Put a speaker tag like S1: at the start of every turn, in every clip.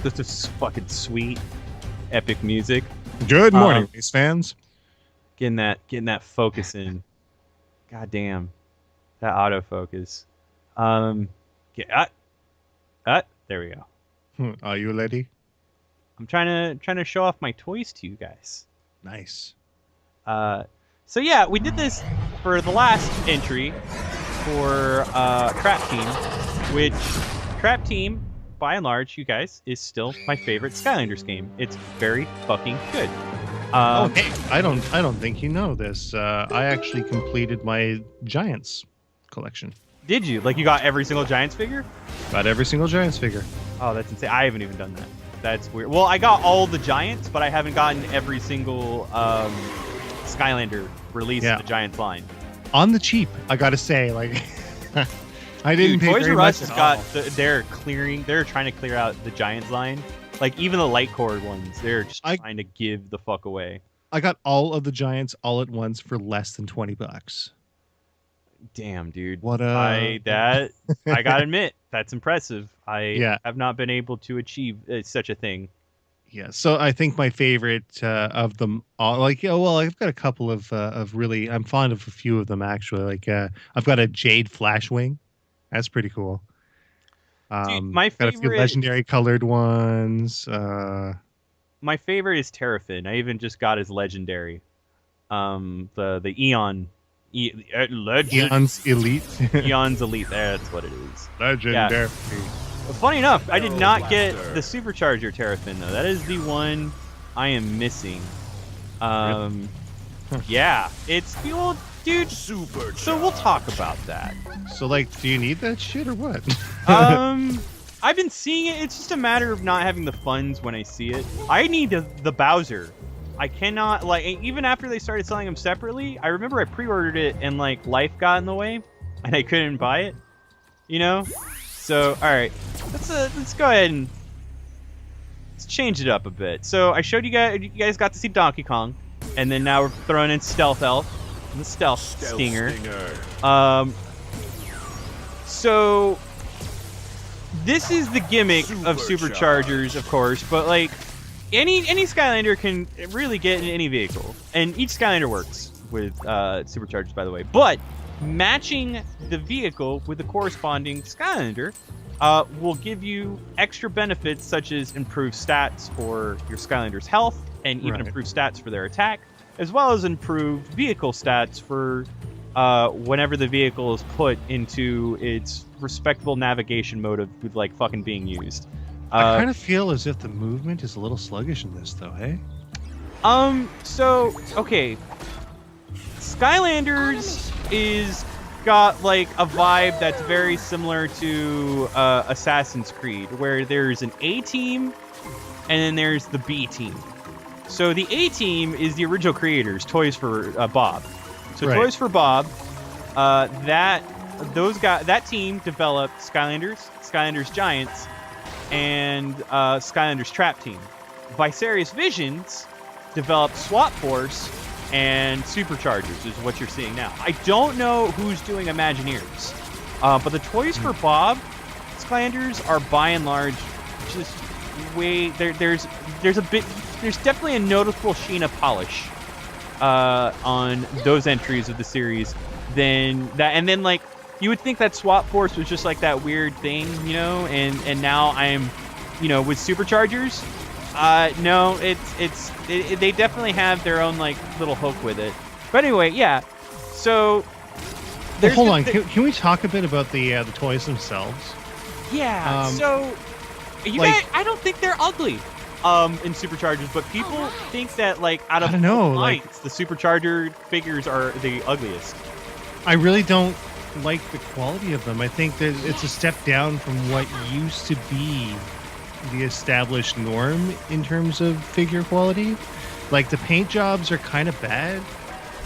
S1: This is fucking sweet, epic music.
S2: Good morning, race fans.
S1: Getting that focus in. God damn, that autofocus. There we go.
S2: Are you ready?
S1: I'm trying to show off my toys to you guys.
S2: Nice.
S1: So yeah, we did this for the last entry for Trap Team, which Trap Team, by and large, you guys, is still my favorite Skylanders game. It's very fucking good.
S2: Hey, I don't think you know this. I actually completed my Giants collection.
S1: Did you? Like, you got every single Giants figure?
S2: Got every single Giants figure.
S1: Oh, that's insane. I haven't even done that. That's weird. Well, I got all the Giants, but I haven't gotten every single Skylander release in the Giants line.
S2: On the cheap, I gotta say, like, I didn't pay
S1: Toys
S2: very
S1: R Us
S2: much
S1: has
S2: at all.
S1: they're trying to clear out the Giants line. Like, even the light core ones, they're just trying to give the fuck away.
S2: I got all of the Giants all at once for less than $20.
S1: Damn, dude.
S2: What
S1: I gotta admit, that's impressive. I have not been able to achieve such a thing.
S2: Yeah, so I think my favorite of them all, like, I've got a couple of really, I'm fond of a few of them actually. Like, I've got a Jade Flashwing, that's pretty cool.
S1: Dude, my favorite,
S2: got a few legendary colored ones.
S1: My favorite is Terrafin. I even just got his legendary. The Eon.
S2: Eon's Elite.
S1: Eon's Elite. That's what it is.
S2: Legendary.
S1: Yeah. Funny enough, I did not get the Supercharger Terrafin though. That is the one I am missing. Yeah, it's the old dude. Supercharger. So we'll talk about that.
S2: So, like, do you need that shit or what?
S1: I've been seeing it. It's just a matter of not having the funds when I see it. I need the Bowser. I cannot, like, even after they started selling them separately, I remember I pre-ordered it and, like, life got in the way and I couldn't buy it, you know? So, all right, let's go ahead and let's change it up a bit. So I showed you guys got to see Donkey Kong, and then now we're throwing in Stealth Elf and the Stealth Stinger. So this is the gimmick of Superchargers, of course, but like any Skylander can really get in any vehicle, and each Skylander works with Superchargers, by the way. But matching the vehicle with the corresponding Skylander will give you extra benefits, such as improved stats for your Skylander's health, and even improved stats for their attack, as well as improved vehicle stats for whenever the vehicle is put into its respectable navigation mode of like fucking being used.
S2: I kind of feel as if the movement is a little sluggish in this, though, hey?
S1: So, okay. Skylanders is got like a vibe that's very similar to Assassin's Creed, where there's an A team and then there's the B team. So the A team is the original creators, Toys for Bob. So Toys for Bob, that team developed Skylanders Giants, and Skylanders Trap Team. Vicarious Visions developed Swap Force and Superchargers, is what you're seeing now. I don't know who's doing Imagineers, but the Toys for Bob Skylanders are by and large just way there's definitely a noticeable sheen of polish on those entries of the series than like you would think that Swap Force was just like that weird thing, you know, and now I'm, you know, with Superchargers. No, they definitely have their own like little hook with it. But anyway, yeah. So
S2: hold on, can we talk a bit about the toys themselves?
S1: Yeah. So guys, I don't think they're ugly in Superchargers, but people think that like out of all the Supercharger figures are the ugliest.
S2: I really don't like the quality of them. I think that it's a step down from what used to be the established norm in terms of figure quality. Like, the paint jobs are kind of bad.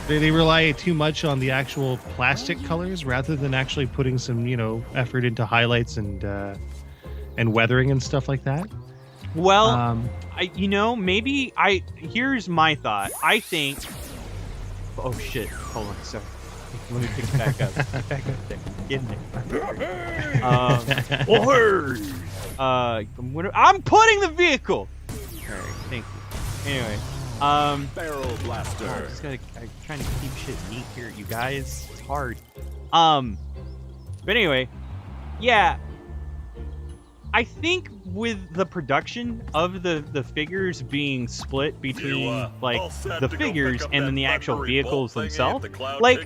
S2: They rely too much on the actual plastic colors rather than actually putting some, you know, effort into highlights and weathering and stuff like that.
S1: Well, here's my thought. I think. Oh shit! Hold on, sorry. Let me pick it back up. Get back up there. Get in there. I'm putting the vehicle. All right, thank you. Anyway,
S3: Barrel blaster.
S1: I'm trying to keep shit neat here, you guys. It's hard. But anyway, yeah. I think with the production of the figures being split between like the figures and then the actual vehicles themselves, like,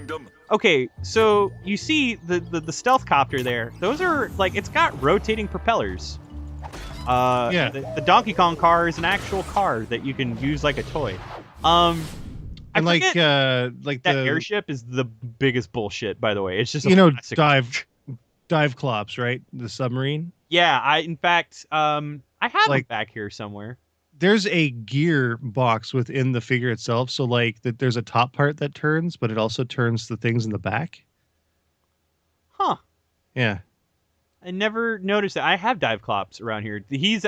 S1: okay, so you see the stealth copter there. Those are like, it's got rotating propellers.
S2: Yeah.
S1: The Donkey Kong car is an actual car that you can use like a toy.
S2: And like
S1: that
S2: the
S1: airship is the biggest bullshit, by the way. It's just a
S2: dive clops, right? The submarine.
S1: Yeah, in fact, I have them
S2: Like,
S1: back here somewhere.
S2: there's a gear box within the figure itself, so like that there's a top part that turns, but it also turns the things in the back.
S1: Huh.
S2: Yeah.
S1: I never noticed that. I have dive clops around here. He's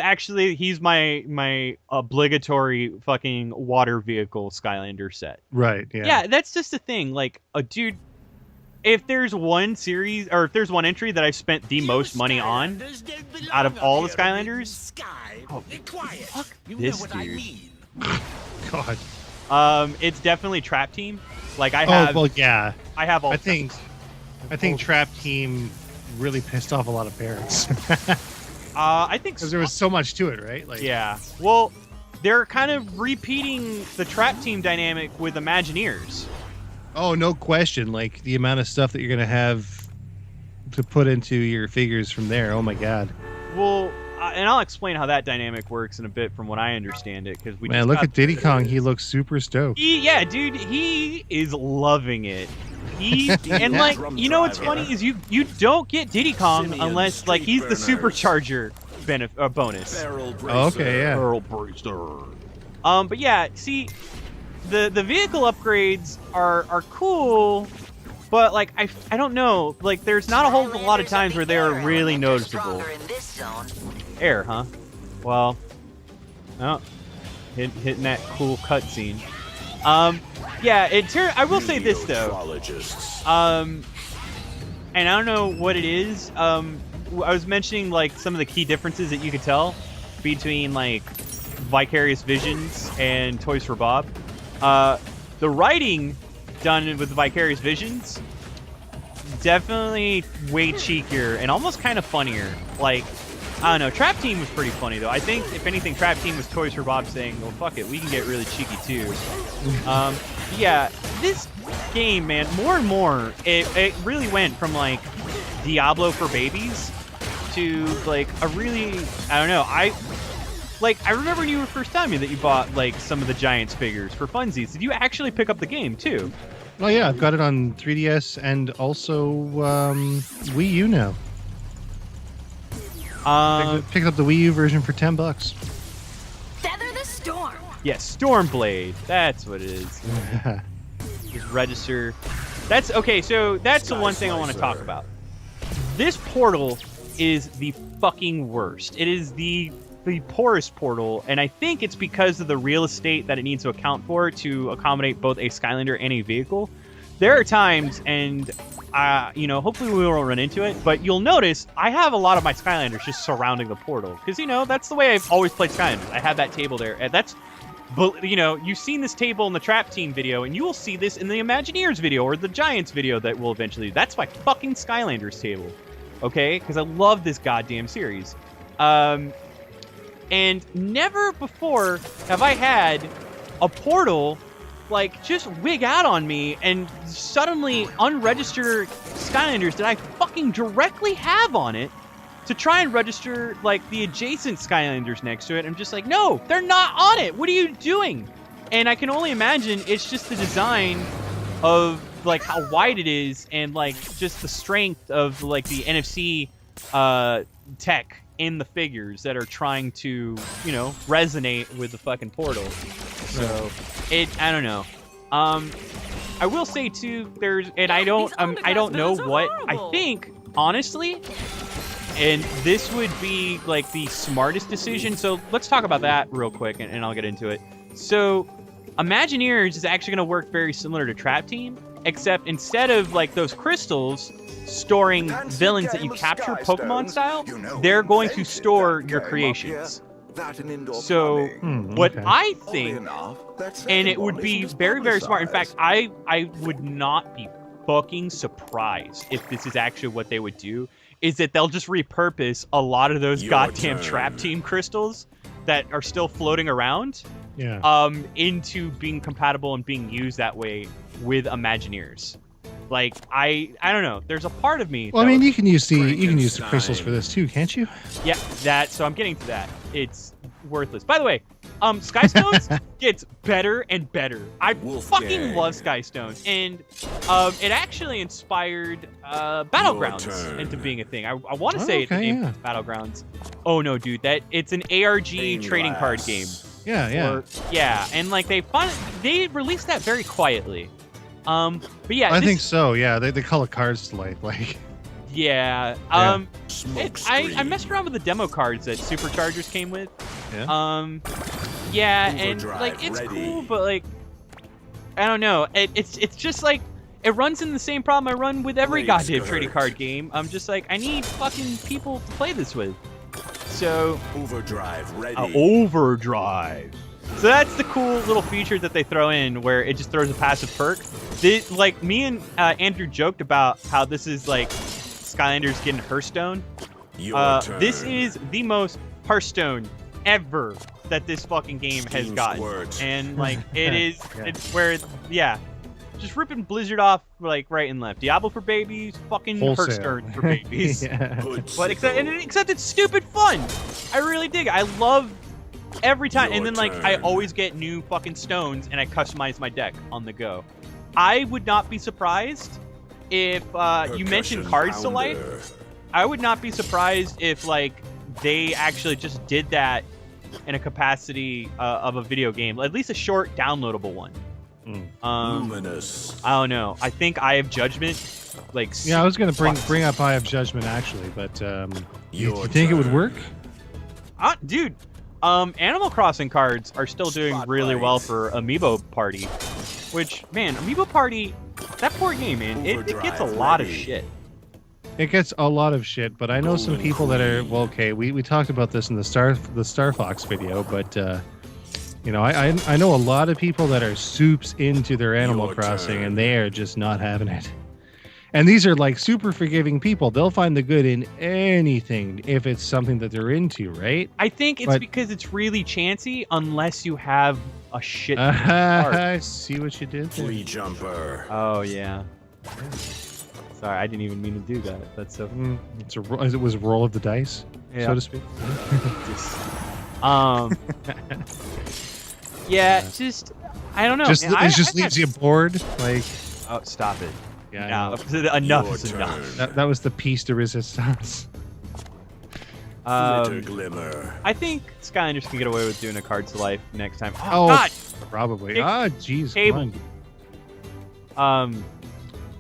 S1: my obligatory fucking water vehicle Skylander set.
S2: Right. Yeah.
S1: Yeah, that's just the thing. Like, dude, if there's one series or if there's one entry that I've spent the most money on out of all the Skylanders, fuck this dude.
S2: God.
S1: It's definitely Trap Team. Like I have.
S2: Oh well, yeah.
S1: I have all.
S2: I think Trap Team really pissed off a lot of parents.
S1: I think
S2: because there was so much to it, right? Like,
S1: yeah. Well, they're kind of repeating the Trap Team dynamic with Imagineers.
S2: Oh, no question. Like the amount of stuff that you're gonna have to put into your figures from there. Oh my God.
S1: Well, and I'll explain how that dynamic works in a bit from what I understand it, because
S2: Man, look at Diddy Kong. He looks super stoked.
S1: Yeah, dude, he is loving it. And like, you know what's funny is you don't get Diddy Kong unless like he's the Supercharger bonus.
S2: Oh, okay, yeah.
S1: Barrel bracer. But yeah, see, the vehicle upgrades are cool, but like I don't know, like there's not a whole lot of times where they are really noticeable. Air, huh? Well, oh, hitting that cool cutscene. Yeah, I will say this though. And I don't know what it is. I was mentioning like some of the key differences that you could tell between like Vicarious Visions and Toys for Bob. The writing done with Vicarious Visions definitely way cheekier and almost kind of funnier. Like, I don't know, Trap Team was pretty funny though. I think if anything, Trap Team was Toys for Bob saying, well, fuck it, we can get really cheeky too. Yeah, this game, man, more and more, it really went from like Diablo for babies to like a really, I don't know, I remember when you were first telling me that you bought like some of the Giants figures for funsies. Did you actually pick up the game too?
S2: Oh yeah, I've got it on 3DS and also Wii U now. Picked up the Wii U version for $10.
S4: Feather the Storm.
S1: Yes, Stormblade. That's what it is. Just register. That's okay. So that's the one thing I want to talk about. This portal is the fucking worst. It is the poorest portal, and I think it's because of the real estate that it needs to account for to accommodate both a Skylander and a vehicle. There are times, and you know, hopefully we won't run into it, but you'll notice I have a lot of my Skylanders just surrounding the portal because, you know, that's the way I've always played Skylanders. I have that table there, and that's, you know, you've seen this table in the Trap Team video, and you will see this in the Imagineers video or the Giants video that will eventually. That's my fucking Skylanders table, okay? Because I love this goddamn series. And never before have I had a portal like just wig out on me and suddenly unregister Skylanders that I fucking directly have on it to try and register like the adjacent Skylanders next to it. I'm just like, no, they're not on it. What are you doing? And I can only imagine it's just the design of like how wide it is and like just the strength of like the NFC tech in the figures that are trying to, you know, resonate with the fucking portal. So I don't know. I will say too, I don't know what I think, honestly, and this would be like the smartest decision. So let's talk about that real quick and I'll get into it. So Imagineers is actually going to work very similar to Trap Team, except instead of like those crystals storing villains that you capture Pokemon style, they're going to store your creations. So what I think, and it would be very, very smart. In fact, I would not be fucking surprised if this is actually what they would do, is that they'll just repurpose a lot of those goddamn Trap Team crystals that are still floating around into being compatible and being used that way with Imagineers. Like I don't know. There's a part of me.
S2: Well, I mean, you can use the crystals for this too, can't you?
S1: Yeah, so I'm getting to that. It's worthless. By the way, Sky Stones gets better and better. I fucking love Sky Stones, and it actually inspired Battlegrounds into being a thing. I want to say the name is Battlegrounds. Oh no, dude, it's an ARG trading card game. Yeah, and like they released that very quietly. But yeah,
S2: I think so. Yeah, they call it cards to life, like.
S1: Yeah. I messed around with the demo cards that Superchargers came with. Yeah. And like it's cool, but like I don't know. It's just like it runs in the same problem I run with every goddamn trading card game. I'm just like, I need fucking people to play this with. So
S3: Overdrive ready.
S1: Overdrive. So that's the cool little feature that they throw in, where it just throws a passive perk. Like me and Andrew joked about how this is like Skylanders getting Hearthstone. This is the most Hearthstone ever that this fucking game has gotten, and like it's where just ripping Blizzard off like right and left. Diablo for babies, fucking Hearthstone for babies. But except it's stupid fun. I really dig it. I love every time, and then like I always get new fucking stones, and I customize my deck on the go. I would not be surprised if you mentioned cards to life. I would not be surprised if like they actually just did that in a capacity of a video game, at least a short downloadable one.
S3: Luminous.
S1: I don't know. I think Eye of Judgment, like
S2: I was gonna bring up Eye of Judgment actually, but you think it would work?
S1: Dude, Animal Crossing cards are still doing really well for Amiibo Party, which, man, Amiibo Party, that poor game, man, it gets a lot of shit.
S2: It gets a lot of shit, but I know some people that are, well, okay, we talked about this in the Star Fox video, but you know, I know a lot of people that are soups into their Animal Crossing, and they are just not having it. And these are like super forgiving people. They'll find the good in anything if it's something that they're into, right?
S1: I think it's because it's really chancy unless you have a shit.
S2: I see what you did there.
S3: Flea jumper.
S1: Oh yeah. Sorry, I didn't even mean to do that. That's so.
S2: It was a roll of the dice, so to speak.
S1: Yeah, just I don't know.
S2: It just leaves you bored, like.
S1: Oh, stop it.
S2: Yeah,
S1: no, enough is enough.
S2: That was the piece de resistance.
S3: Glimmer.
S1: I think Skylanders can get away with doing a Cards to Life next time.
S2: Oh,
S1: God!
S2: Probably. Jeez.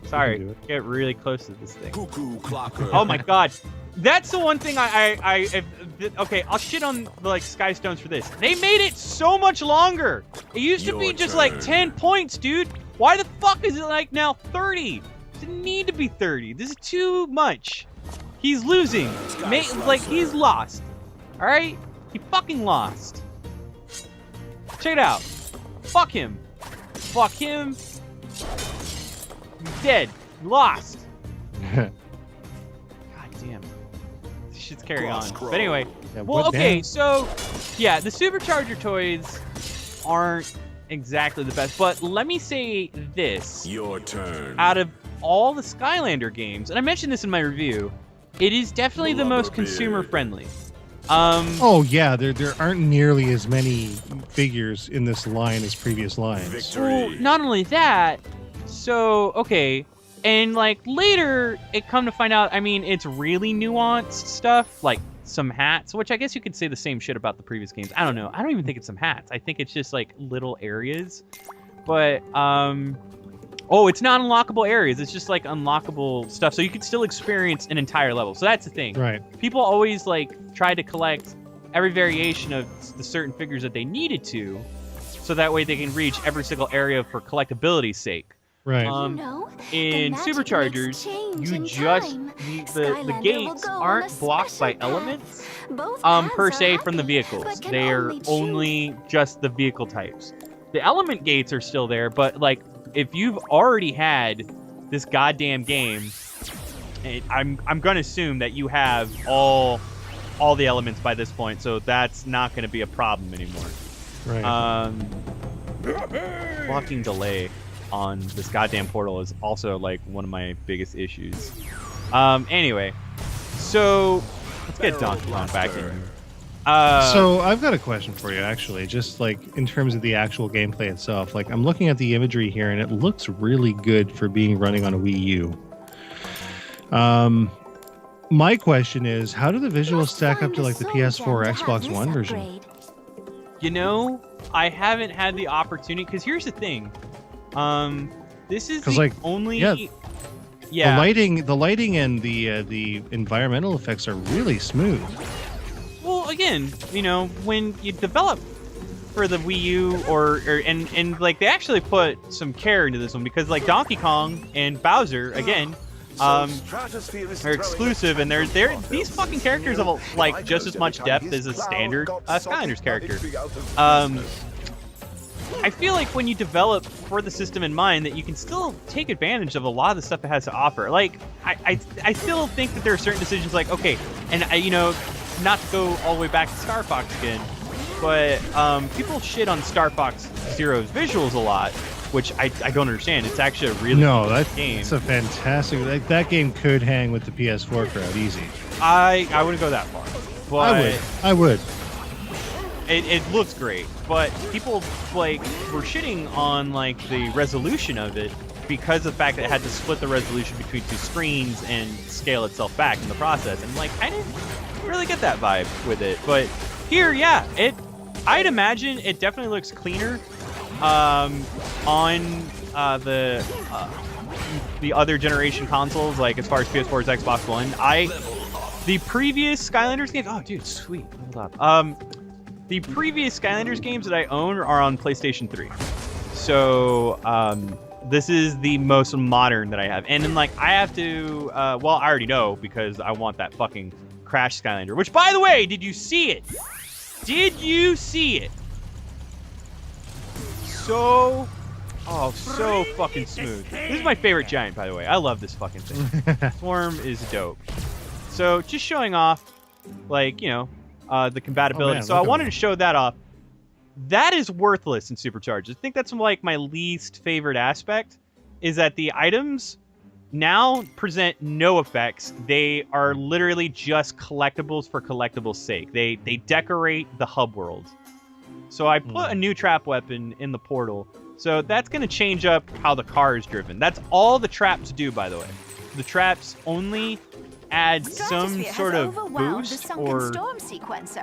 S1: Sorry. Get really close to this thing.
S3: Cuckoo clocker.
S1: Oh my God. That's the one thing okay, I'll shit on like Sky Stones for this. They made it so much longer. It used to be just like 10 points, dude. Why the fuck is it like now 30? It didn't need to be 30. This is too much. He's losing. He's lost. All right? He fucking lost. Check it out. Fuck him. Fuck him. He's dead. Lost. God damn. This shit's carrying on. But anyway.
S2: Yeah,
S1: well, okay, so yeah, the Supercharger toys aren't exactly the best, but let me say this.
S3: Your turn.
S1: Out of all the Skylander games, and I mentioned this in my review, it is definitely the most consumer friendly.
S2: Oh yeah, there aren't nearly as many figures in this line as previous lines.
S3: Victory.
S1: Well, not only that, so okay, and like later it come to find out, I mean, it's really nuanced stuff, like some hats, which I guess you could say the same shit about the previous games. I don't know. I don't even think it's some hats. I think it's just like little areas. But oh, it's not unlockable areas. It's just like unlockable stuff. So you could still experience an entire level. So that's the thing.
S2: Right.
S1: People always like try to collect every variation of the certain figures that they needed to, so that way they can reach every single area for collectability's sake.
S2: Right.
S1: In Superchargers, you just the gates aren't blocked by elements per se from the vehicles. They are only just the vehicle types. The element gates are still there, but like if you've already had this goddamn game, I'm gonna assume that you have all the elements by this point, so that's not gonna be a problem anymore.
S2: Right.
S1: Blocking delay on this goddamn portal is also like one of my biggest issues. Anyway, so let's get Donkey Kong back in here.
S2: So I've got a question for you, actually, just like in terms of the actual gameplay itself. Like I'm looking at the imagery here, and it looks really good for being running on a Wii U. My question is, how do the visuals stack up to like the PS4 or Xbox One version?
S1: You know, I haven't had the opportunity, because here's the thing. This is the
S2: like,
S1: only...
S2: Yeah. The lighting and the environmental effects are really smooth.
S1: Well, again, you know, when you develop for the Wii U and like they actually put some care into this one, because like Donkey Kong and Bowser again are exclusive, and these fucking characters have like just as much depth as a standard Skylanders character. I feel like when you develop for the system in mind, that you can still take advantage of a lot of the stuff it has to offer. Like, I still think that there are certain decisions like, okay, and you know, not to go all the way back to Star Fox again, but people shit on Star Fox Zero's visuals a lot, which I don't understand. It's actually a really good game.
S2: It's a fantastic... Like, that game could hang with the PS4 crowd easy.
S1: I wouldn't go that far. But
S2: I would.
S1: It looks great, but people like were shitting on like the resolution of it because of the fact that it had to split the resolution between two screens and scale itself back in the process. And like, I didn't really get that vibe with it. But here, yeah, I'd imagine it definitely looks cleaner on the other generation consoles, like as far as PS4's Xbox One. The previous Skylanders games, oh dude, sweet, hold up. The previous Skylanders games that I own are on PlayStation 3. So, this is the most modern that I have. And then, like, I have to, well, I already know because I want that fucking Crash Skylander. Which, by the way, did you see it? Did you see it? So fucking smooth. This is my favorite giant, by the way. I love this fucking thing. Swarm is dope. So, just showing off, like, you know, the compatibility.
S2: Oh, man,
S1: so I wanted to show that off. That is worthless in Superchargers. I think that's like my least favorite aspect, is that the items now present no effects. They are literally just collectibles for collectibles' sake. They decorate the hub world. So I put a new trap weapon in the portal. So that's going to change up how the car is driven. That's all the traps do, by the way. The traps only add some sort of boost or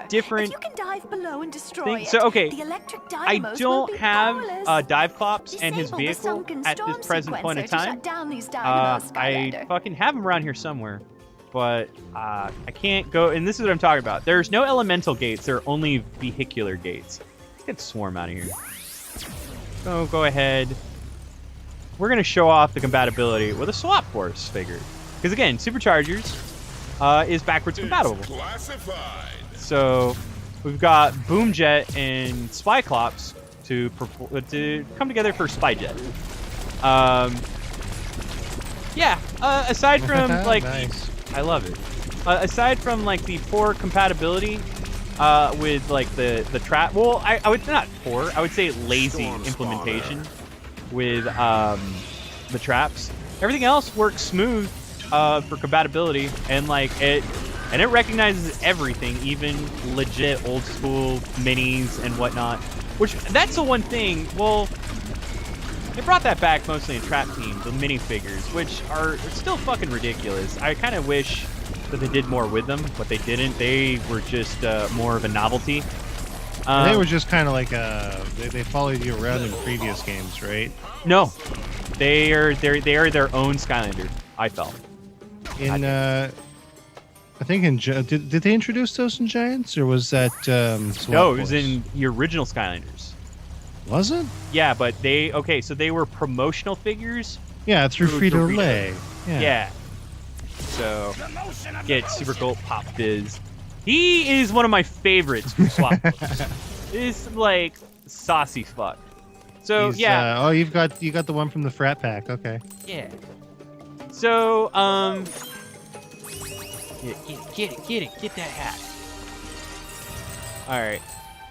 S1: different things. So, okay, I don't have Dive Clops and his vehicle at this present point in time. I fucking have him around here somewhere, but I can't go, and this is what I'm talking about. There's no elemental gates, there are only vehicular gates. Let's get Swarm out of here. So go ahead. We're going to show off the compatibility with a Swap Force figure. Because again, Superchargers is backwards compatible. So we've got Boomjet and Spyclops to come together for Spyjet. Yeah. Aside from like,
S2: nice.
S1: I love it. Aside from like the poor compatibility with like the trap. Well, I would not poor. I would say lazy implementation with the traps. Everything else works smooth. For compatibility, and like it recognizes everything, even legit old school minis and whatnot. Which that's the one thing. Well, they brought that back mostly in Trap Team, the minifigures, which are still fucking ridiculous. I kind of wish that they did more with them, but they didn't. They were just more of a novelty.
S2: They were just kind of like they followed you around in previous games, right?
S1: No, they are their own Skylander. I felt.
S2: I think did they introduce those in Giants, or was that
S1: no, it was in the original Skylanders.
S2: Was it?
S1: Yeah, but so they were promotional figures.
S2: Yeah, through
S1: Through
S2: Frito-Lay.
S1: Yeah. So get Super Gulp Pop Fizz. He is one of my favorites from Swap Books. Is like saucy fuck. So
S2: He's,
S1: yeah.
S2: you got the one from the frat pack. Okay.
S1: Yeah. So get that hat. All right.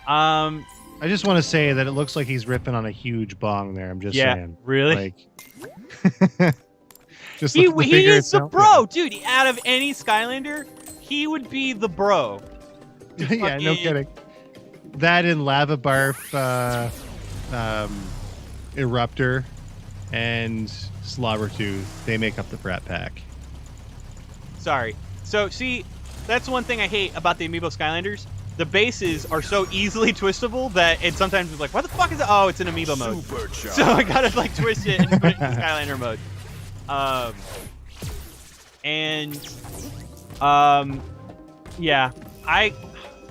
S2: I just want to say that it looks like he's ripping on a huge bong there. I'm just saying.
S1: Really?
S2: Like, just
S1: He
S2: look at the figure
S1: is the
S2: itself.
S1: bro, dude. Out of any Skylander, he would be the bro.
S2: Yeah, no kidding. That and Lava Barf, Eruptor, and Slobbertooth, they make up the frat pack.
S1: Sorry. So, see, that's one thing I hate about the Amiibo Skylanders. The bases are so easily twistable that it sometimes is like, what the fuck is it? Oh, it's in Amiibo mode.
S3: Superchargers.
S1: So I gotta, like, twist it and put it in Skylander mode. Yeah. I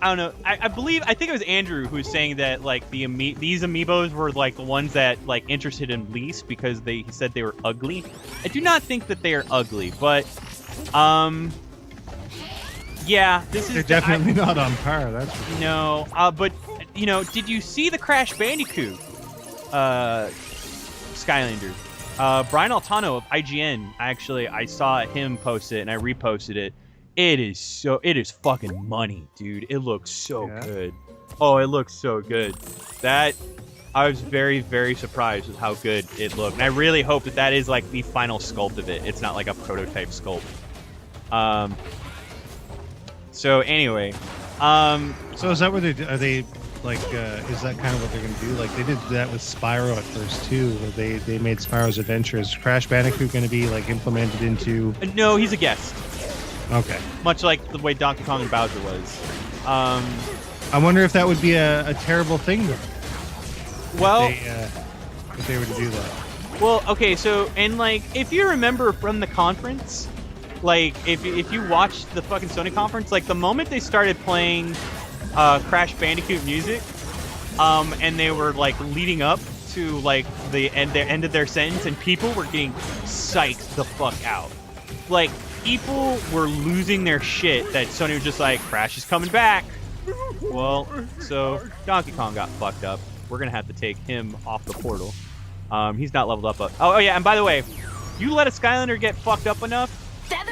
S1: don't know. I think it was Andrew who was saying that like these amiibos were like the ones that like interested him least because he said they were ugly. I do not think that they are ugly, but yeah, this is
S2: They're definitely not on par. That's for sure.
S1: no. But you know, did you see the Crash Bandicoot Skylanders? Brian Altano of IGN, I saw him post it and I reposted it. It is fucking money, dude. It looks so good. Oh, it looks so good. I was very, very surprised with how good it looked. And I really hope that is like the final sculpt of it. It's not like a prototype sculpt. So anyway,
S2: So is that what are they like? Is that kind of what they're gonna do? Like they did that with Spyro at first too. Where they made Spyro's Adventure. Is Crash Bandicoot going to be like implemented into?
S1: no, he's a guest.
S2: Okay.
S1: Much like the way Donkey Kong and Bowser was.
S2: I wonder if that would be a terrible thing.
S1: Well,
S2: if they were to do that.
S1: well, okay. So and like if you remember from the conference, like if you watched the fucking Sony conference, like the moment they started playing Crash Bandicoot music, and they were like leading up to like the end of their sentence, and people were getting psyched the fuck out. Like people were losing their shit that Sony was just like, Crash is coming back. Well, so Donkey Kong got fucked up. We're gonna have to take him off the portal. He's not leveled up. Oh yeah, and by the way, you let a Skylander get fucked up enough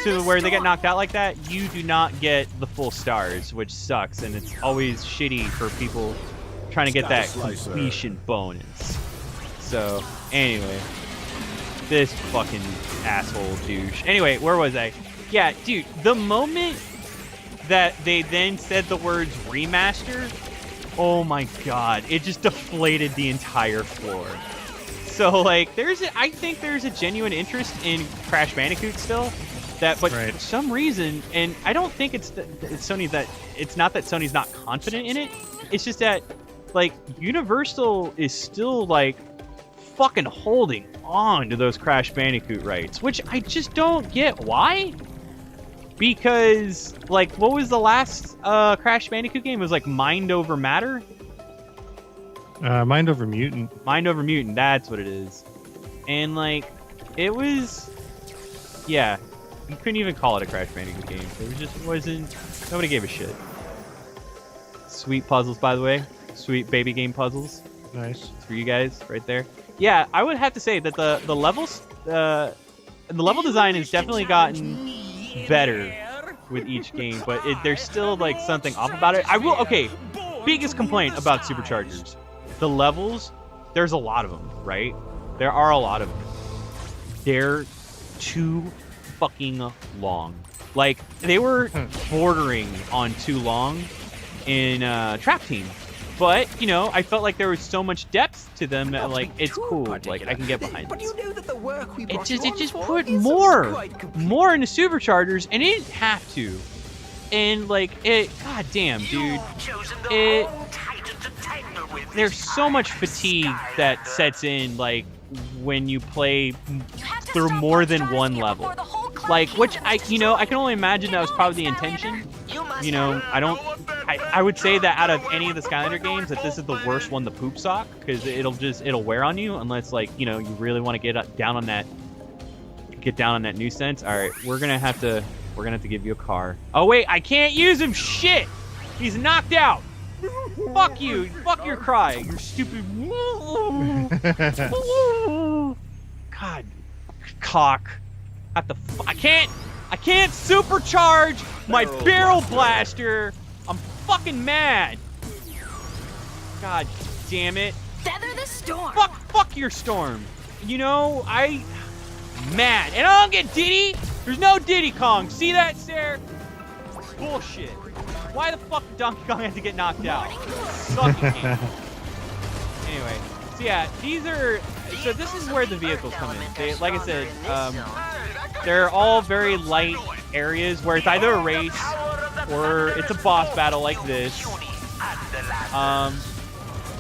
S1: to where they get knocked out like that, you do not get the full stars, which sucks, and it's always shitty for people trying to get that completion bonus. So, anyway, this fucking asshole douche. Anyway, where was I? Yeah, dude, the moment that they then said the words remaster, oh my god, it just deflated the entire floor. So, like, I think there's a genuine interest in Crash Bandicoot still. But for some reason, and I don't think it's Sony that it's not that Sony's not confident in it. It's just that like Universal is still like fucking holding on to those Crash Bandicoot rights, which I just don't get why. Because like what was the last Crash Bandicoot game? It was like Mind Over Matter.
S2: Mind Over Mutant.
S1: Mind Over Mutant. That's what it is. And like it was, yeah. You couldn't even call it a Crash Bandicoot game. It wasn't. Nobody gave a shit. Sweet puzzles, by the way. Sweet baby game puzzles.
S2: Nice.
S1: It's for you guys, right there. Yeah, I would have to say that the levels, the level design has definitely gotten better with each game, but there's still like something off about it. Okay. Biggest complaint about Superchargers, the levels. There's a lot of them, right? There are a lot of them. They're too fucking long. Like they were bordering on too long in Trap Team, but you know I felt like there was so much depth to them that like it's cool. Like I can get behind this. It just put more into Superchargers, and it didn't have to. And like it, god damn, dude, there's so much fatigue that sets in like when you play through more than one level. Like, which I can only imagine that was probably the intention. You know, I would say that out of any of the Skylander games, that this is the worst one to poop sock, because it'll wear on you unless, like, you know, you really want to get down on that new sense. All right, we're gonna have to give you a car. Oh wait, I can't use him. Shit, he's knocked out. Fuck you. Fuck your cry. You're stupid. God, cock. I can't supercharge my barrel blaster. I'm fucking mad. God damn it.
S4: Feather the storm.
S1: Fuck your storm. You know, mad. And I don't get Diddy. There's no Diddy Kong. See that, Sarah? Bullshit. Why the fuck did Donkey Kong have to get knocked out? Sucking game. Anyway, so yeah, this is where the vehicles come in. They, like I said, they're all very light areas where it's either a race or it's a boss battle like this.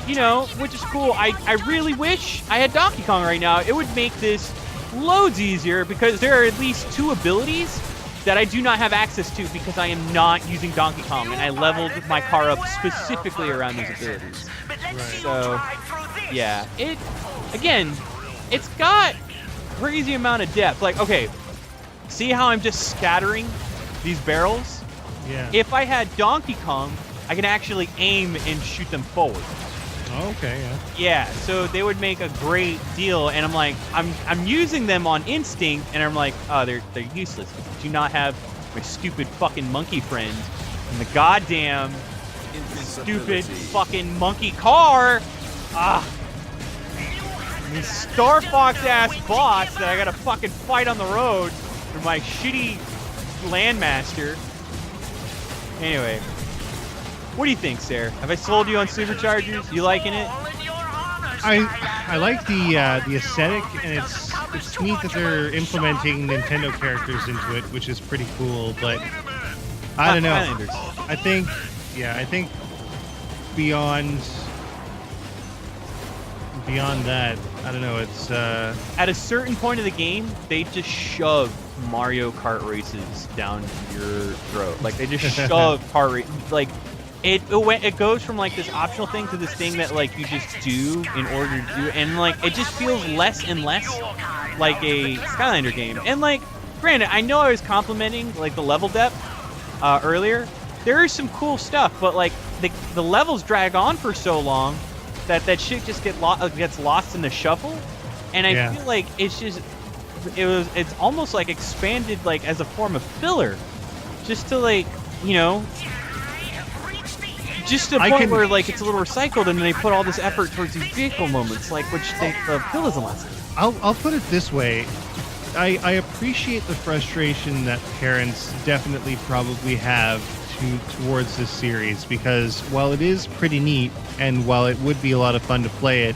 S1: You know, which is cool. I really wish I had Donkey Kong right now. It would make this loads easier because there are at least 2 abilities that I do not have access to because I am not using Donkey Kong, and I leveled my car up specifically around these abilities.
S2: Right.
S1: So, yeah, it's got crazy amount of depth. Like, okay, see how I'm just scattering these barrels?
S2: Yeah.
S1: If I had Donkey Kong, I can actually aim and shoot them forward.
S2: Oh, okay, yeah.
S1: Yeah, so they would make a great deal, and I'm like, I'm using them on instinct, and I'm like, oh, they're useless. I do not have my stupid fucking monkey friend in the goddamn stupid fucking monkey car. This Star Fox ass boss that I gotta fucking fight on the road with my shitty Landmaster. Anyway. What do you think, Sarah? Have I sold you on Superchargers? You liking it?
S2: I like the aesthetic, and it's neat that they're implementing Nintendo characters into it, which is pretty cool. But I don't know.
S1: Skylanders.
S2: I think beyond that, I don't know. It's
S1: at a certain point of the game, they just shove Mario Kart races down your throat. Like they just shove kart races. Like it goes from like this optional thing to this thing that like you just do in order to do, and like it just feels less and less like a Skylander game. And like, granted, I know I was complimenting like the level depth earlier. There is some cool stuff, but like the levels drag on for so long that shit just gets lost in the shuffle. And I feel like it's almost like expanded like as a form of filler, just to like, you know, just to a point where like it's a little recycled, and then they put all this effort towards these vehicle moments, like which the fill isn't lasting.
S2: I'll put it this way. I appreciate the frustration that parents definitely probably have towards this series, because while it is pretty neat and while it would be a lot of fun to play it,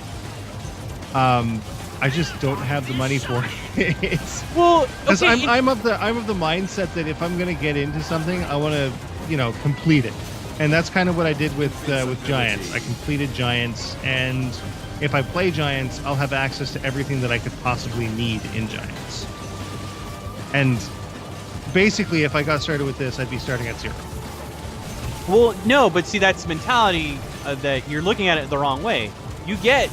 S2: I just don't have the money for it. Well, because I'm of the mindset that if I'm gonna get into something, I want to, you know, complete it, and that's kind of what I did with Giants. I completed Giants, and if I play Giants, I'll have access to everything that I could possibly need in Giants. And basically, if I got started with this, I'd be starting at 0.
S1: Well, no, but see, that's mentality that you're looking at it the wrong way. You get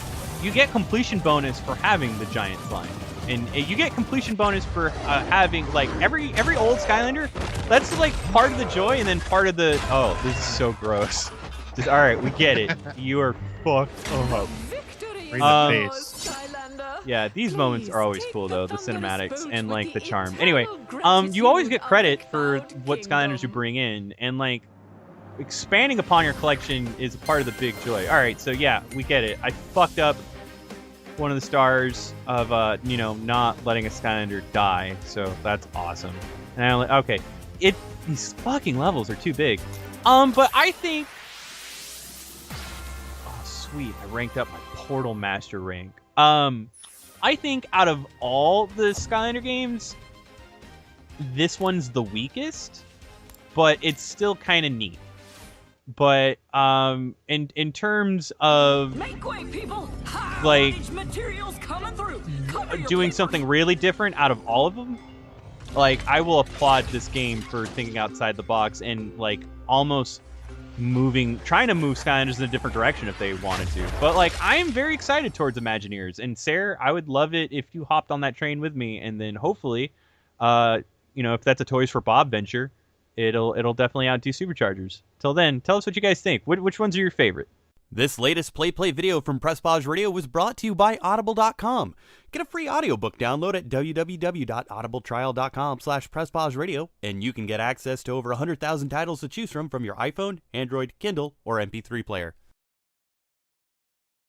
S1: completion bonus for having the Giants line, and you get completion bonus for having like every old Skylander. That's like part of the joy, and then part of the this is so gross. Just, all right, we get it. You are fucked up.
S2: Right in the face.
S1: Yeah, these moments are always cool though, the cinematics and like the charm. Anyway, you always get credit for what Skylanders you bring in, and like expanding upon your collection is a part of the big joy. All right, so yeah, we get it. I fucked up one of the stars of not letting a Skylander die, so that's awesome. And these fucking levels are too big. But I think, oh sweet, I ranked up my Portal Master rank. I think out of all the Skylander games, this one's the weakest, but it's still kind of neat. But in terms of
S4: make way, people.
S1: Like
S4: materials coming through.
S1: Doing something really different out of all of them, like I will applaud this game for thinking outside the box and like almost trying to move Skylanders in a different direction if they wanted to. But like, I am very excited towards Imagineers, and Sarah, I would love it if you hopped on that train with me, and then hopefully, if that's a Toys for Bob venture, it'll definitely outdo Superchargers. Till then, tell us what you guys think. Which ones are your favorite?
S5: This latest Play video from Press Pause Radio was brought to you by Audible.com. Get a free audiobook download at www.audibletrial.com/PressPauseRadio, and you can get access to over 100,000 titles to choose from your iPhone, Android, Kindle, or MP3 player.